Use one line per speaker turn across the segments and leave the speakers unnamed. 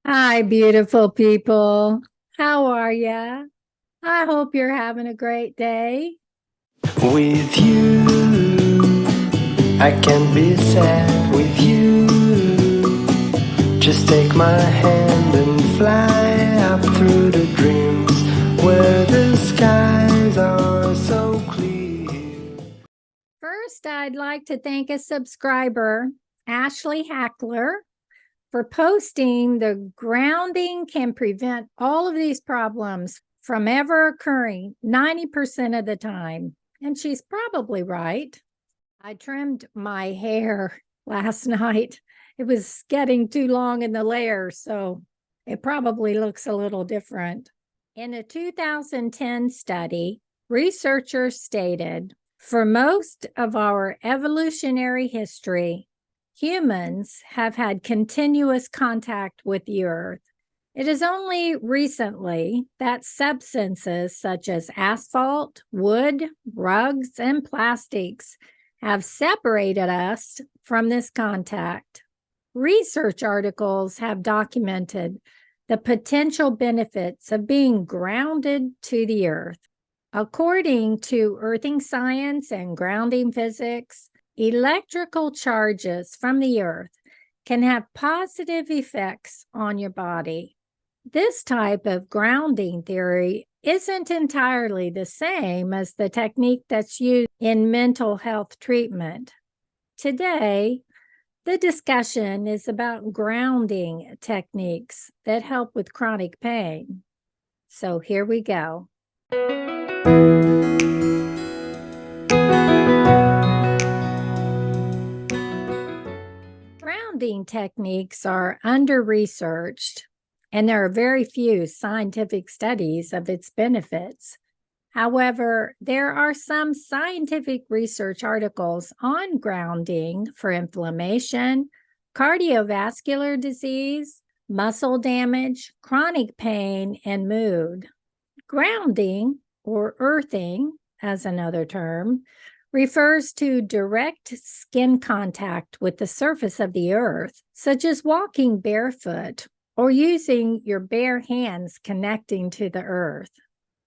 Hi, beautiful people. How are ya? I hope you're having a great day.
With you, I can be sad with you. Just take my hand and fly up through the dreams where the skies are so clear.
First, I'd like to thank a subscriber, Ashley Hackler, for posting the grounding can prevent all of these problems from ever occurring 90% of the time. And she's probably right. I trimmed my hair last night. It was getting too long in the layer, so it probably looks a little different. In a 2010 study, researchers stated for most of our evolutionary history, humans have had continuous contact with the earth. It is only recently that substances such as asphalt, wood, rugs, and plastics have separated us from this contact. Research articles have documented the potential benefits of being grounded to the earth. According to earthing science and grounding physics, electrical charges from the earth can have positive effects on your body. This type of grounding theory isn't entirely the same as the technique that's used in mental health treatment. Today, the discussion is about grounding techniques that help with chronic pain. So here we go. Grounding techniques are under-researched, and there are very few scientific studies of its benefits. However, there are some scientific research articles on grounding for inflammation, cardiovascular disease, muscle damage, chronic pain, and mood. Grounding, or earthing, as another term, refers to direct skin contact with the surface of the earth, such as walking barefoot or using your bare hands connecting to the earth,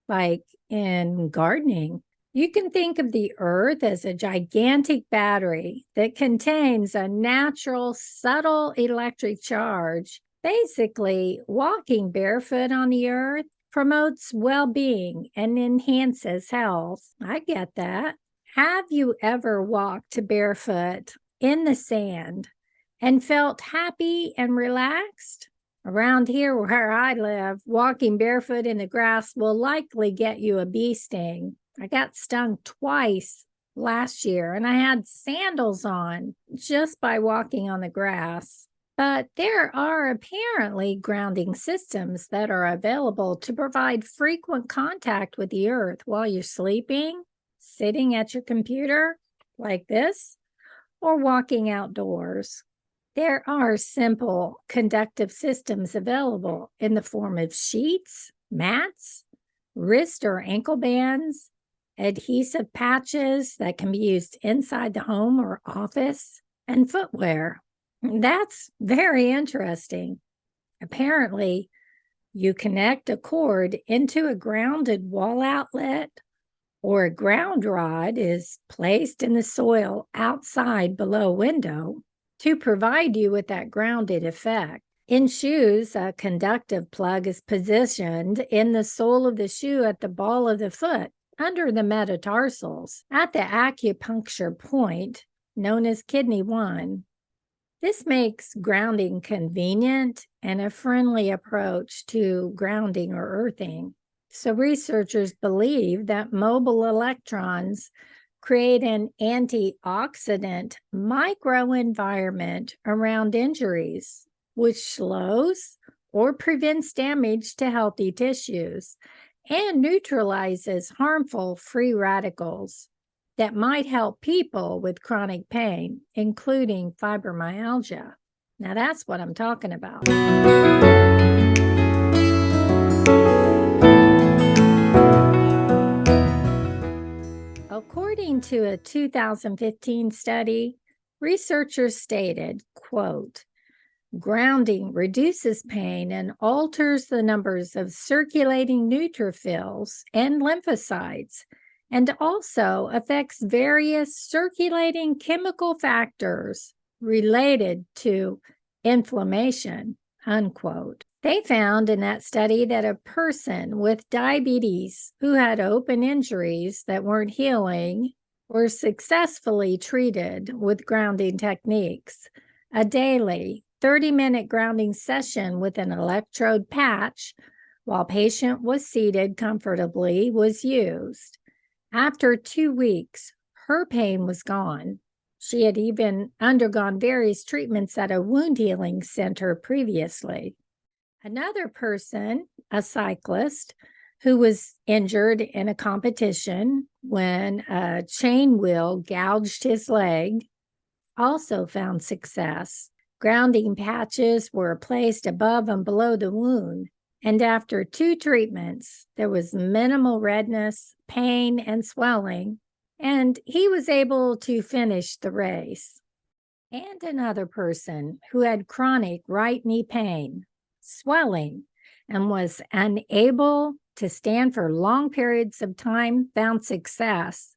like in gardening. You can think of the earth as a gigantic battery that contains a natural, subtle electric charge. Basically, walking barefoot on the earth promotes well-being and enhances health. I get that. Have you ever walked barefoot in the sand and felt happy and relaxed? Around here where I live, walking barefoot in the grass will likely get you a bee sting. I got stung twice last year and I had sandals on just by walking on the grass. But there are apparently grounding systems that are available to provide frequent contact with the earth while you're sleeping, sitting at your computer like this, or walking outdoors. There are simple conductive systems available in the form of sheets, mats, wrist or ankle bands, adhesive patches that can be used inside the home or office, and footwear. That's very interesting. Apparently, you connect a cord into a grounded wall outlet, or a ground rod is placed in the soil outside below a window to provide you with that grounded effect. In shoes, a conductive plug is positioned in the sole of the shoe at the ball of the foot, under the metatarsals, at the acupuncture point known as kidney 1. This makes grounding convenient and a friendly approach to grounding or earthing. So researchers believe that mobile electrons create an antioxidant microenvironment around injuries, which slows or prevents damage to healthy tissues and neutralizes harmful free radicals that might help people with chronic pain, including fibromyalgia. Now that's what I'm talking about. According to a 2015 study, researchers stated, quote, Grounding reduces pain and alters the numbers of circulating neutrophils and lymphocytes, and also affects various circulating chemical factors related to inflammation, unquote. They found in that study that a person with diabetes who had open injuries that weren't healing were successfully treated with grounding techniques. A daily 30-minute grounding session with an electrode patch while patient was seated comfortably was used. After 2 weeks, her pain was gone. She had even undergone various treatments at a wound healing center previously. Another person, a cyclist, who was injured in a competition when a chain wheel gouged his leg, also found success. Grounding patches were placed above and below the wound, and after 2 treatments, there was minimal redness, pain, and swelling, and he was able to finish the race. And another person who had chronic right knee pain, swelling, and was unable to stand for long periods of time found success.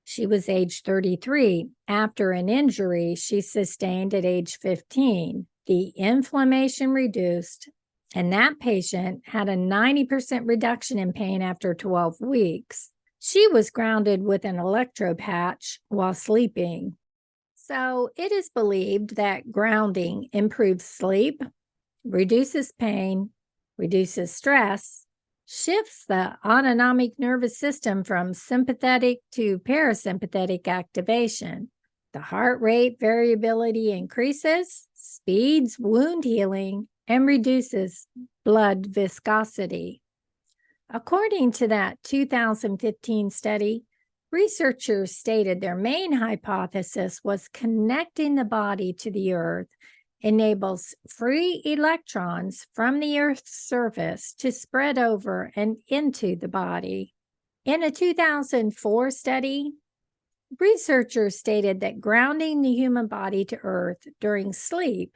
She was age 33 after an injury she sustained at age 15. The inflammation reduced, and that patient had a 90% reduction in pain after 12 weeks. She was grounded with an electro patch while sleeping. So it is believed that grounding improves sleep, reduces pain, reduces stress, shifts the autonomic nervous system from sympathetic to parasympathetic activation. The heart rate variability increases, speeds wound healing, and reduces blood viscosity. According to that 2015 study, researchers stated their main hypothesis was connecting the body to the earth enables free electrons from the Earth's surface to spread over and into the body. In a 2004 study, researchers stated that grounding the human body to Earth during sleep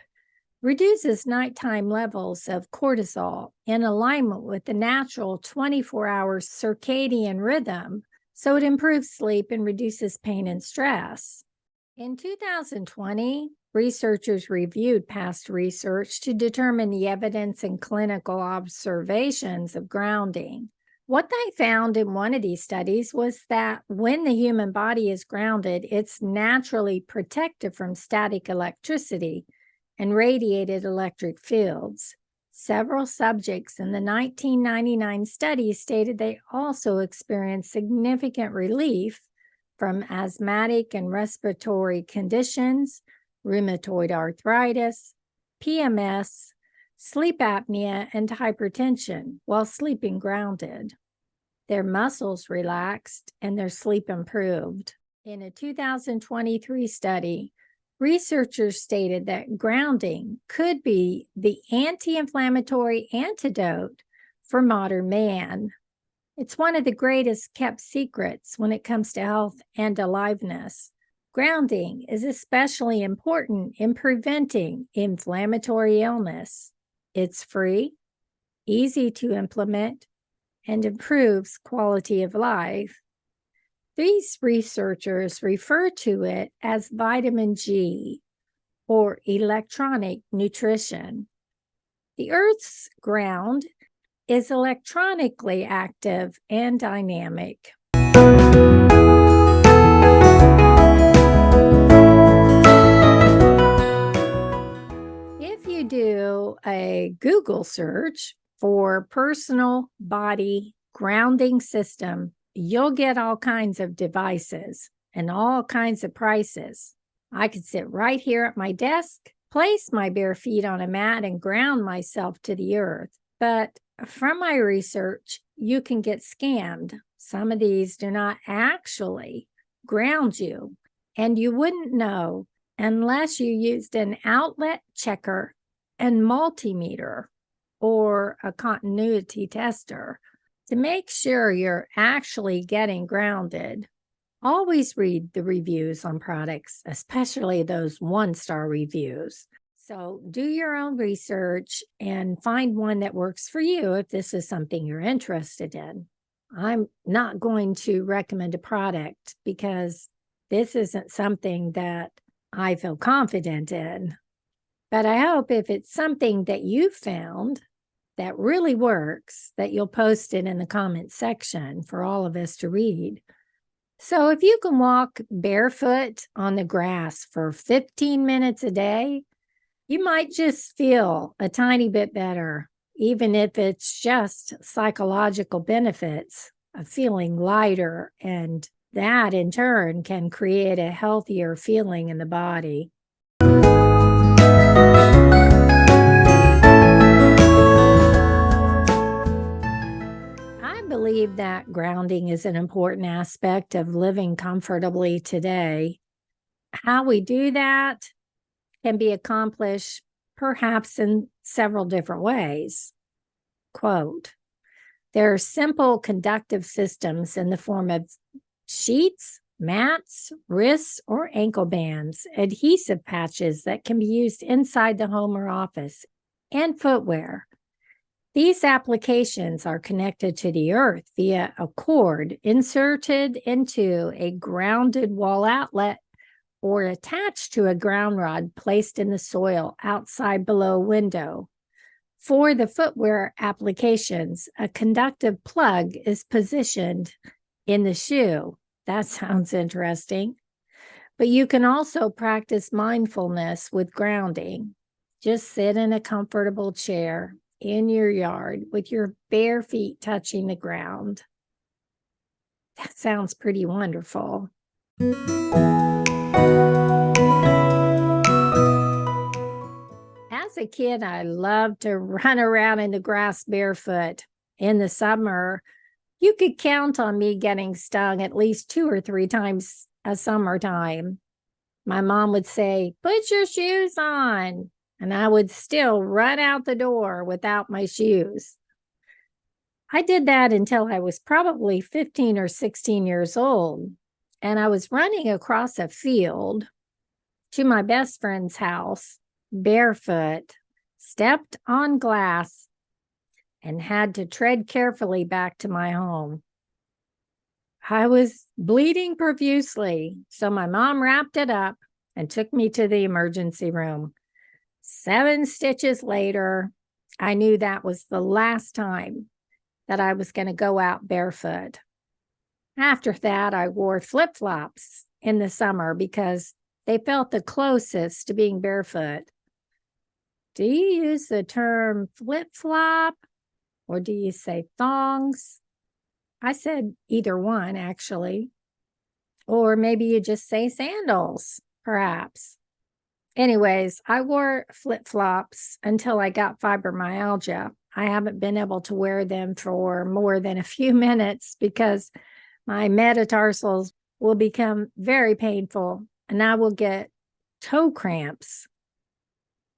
reduces nighttime levels of cortisol in alignment with the natural 24-hour circadian rhythm, so it improves sleep and reduces pain and stress. In 2020, researchers reviewed past research to determine the evidence and clinical observations of grounding. What they found in one of these studies was that when the human body is grounded, it's naturally protected from static electricity and radiated electric fields. Several subjects in the 1999 study stated they also experienced significant relief from asthmatic and respiratory conditions, rheumatoid arthritis, PMS, sleep apnea, and hypertension while sleeping grounded. Their muscles relaxed and their sleep improved. In a 2023 study, researchers stated that grounding could be the anti-inflammatory antidote for modern man. It's one of the greatest kept secrets when it comes to health and aliveness. Grounding is especially important in preventing inflammatory illness. It's free, easy to implement, and improves quality of life. These researchers refer to it as vitamin G, or electronic nutrition. The Earth's ground is electronically active and dynamic. If you do a Google search for personal body grounding system, you'll get all kinds of devices and all kinds of prices. I could sit right here at my desk, place my bare feet on a mat, and ground myself to the earth. But from my research, you can get scammed. Some of these do not actually ground you, and you wouldn't know unless you used an outlet checker and multimeter or a continuity tester. To make sure you're actually getting grounded, always read the reviews on products, especially those 1-star reviews. So do your own research and find one that works for you if this is something you're interested in. I'm not going to recommend a product because this isn't something that I feel confident in. But I hope if it's something that you found that really works, that you'll post it in the comments section for all of us to read. So if you can walk barefoot on the grass for 15 minutes a day, you might just feel a tiny bit better, even if it's just psychological benefits of feeling lighter. And that in turn can create a healthier feeling in the body. I believe that grounding is an important aspect of living comfortably today. How we do that can be accomplished perhaps in several different ways. Quote, there are simple conductive systems in the form of sheets, mats, wrists, or ankle bands, adhesive patches that can be used inside the home or office, and footwear. These applications are connected to the earth via a cord inserted into a grounded wall outlet or attached to a ground rod placed in the soil outside below a window. For the footwear applications, a conductive plug is positioned in the shoe. That sounds interesting. But you can also practice mindfulness with grounding. Just sit in a comfortable chair in your yard with your bare feet touching the ground. That sounds pretty wonderful. As a kid, I loved to run around in the grass barefoot. In the summer, you could count on me getting stung at least 2 or 3 times a summertime. My mom would say, "Put your shoes on." And I would still run out the door without my shoes. I did that until I was probably 15 or 16 years old. And I was running across a field to my best friend's house, barefoot, stepped on glass, and had to tread carefully back to my home. I was bleeding profusely, so my mom wrapped it up and took me to the emergency room. 7 stitches later, I knew that was the last time that I was going to go out barefoot. After that, I wore flip-flops in the summer because they felt the closest to being barefoot. Do you use the term flip-flop or do you say thongs? I said either one, actually. Or maybe you just say sandals, perhaps. Anyways, I wore flip-flops until I got fibromyalgia. I haven't been able to wear them for more than a few minutes because my metatarsals will become very painful and I will get toe cramps.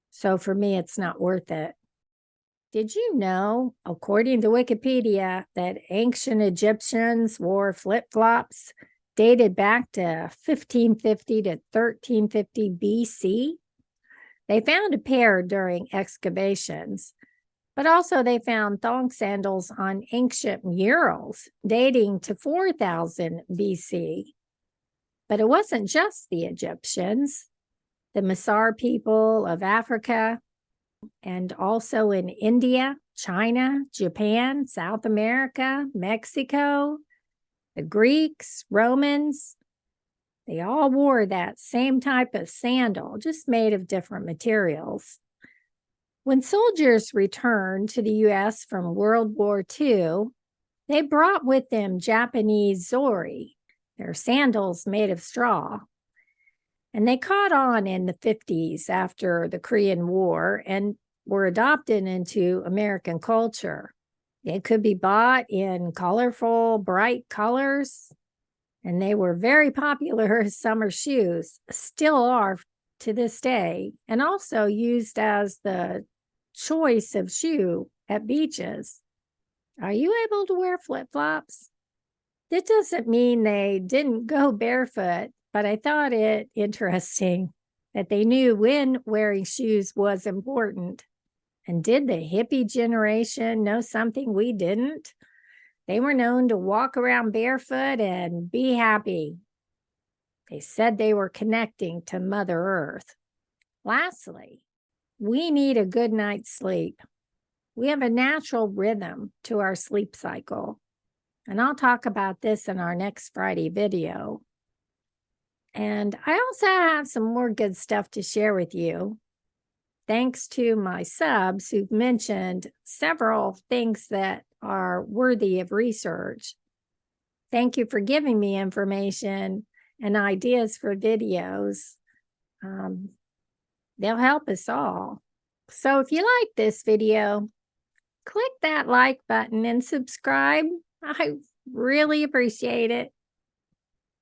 So for me, it's not worth it. Did you know, according to Wikipedia, that ancient Egyptians wore flip-flops dated back to 1550 to 1350 BC? They found a pair during excavations, but also they found thong sandals on ancient murals dating to 4000 BC. But it wasn't just the Egyptians. The Masar people of Africa, and also in India, China, Japan, South America, Mexico, the Greeks, Romans, they all wore that same type of sandal, just made of different materials. When soldiers returned to the U.S. from World War II, they brought with them Japanese zori, their sandals made of straw. And they caught on in the 50s after the Korean War and were adopted into American culture. They could be bought in colorful, bright colors, and they were very popular as summer shoes, still are to this day, and also used as the choice of shoe at beaches. Are you able to wear flip-flops? That doesn't mean they didn't go barefoot, but I thought it interesting. that they knew when wearing shoes was important. And did the hippie generation know something we didn't? They were known to walk around barefoot and be happy. They said they were connecting to Mother Earth. Lastly, we need a good night's sleep. We have a natural rhythm to our sleep cycle. And I'll talk about this in our next Friday video. And I also have some more good stuff to share with you. Thanks to my subs who've mentioned several things that are worthy of research. Thank you for giving me information and ideas for videos. They'll help us all. So if you like this video, click that like button and subscribe. I really appreciate it.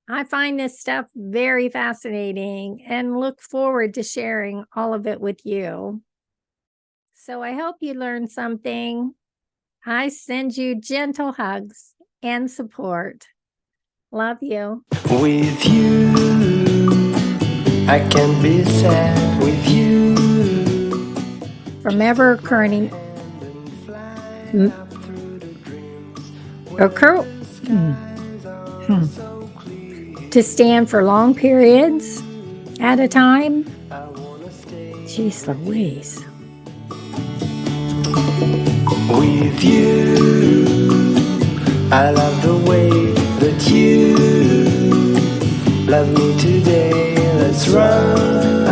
I find this stuff very fascinating and look forward to sharing all of it with you. So I hope you learned something. I send you gentle hugs and support. Love you.
With you, I can be sad with you.
From ever occurring to stand for long periods at a time. Jeez Louise.
With you, I love the way that you love me today. Let's run.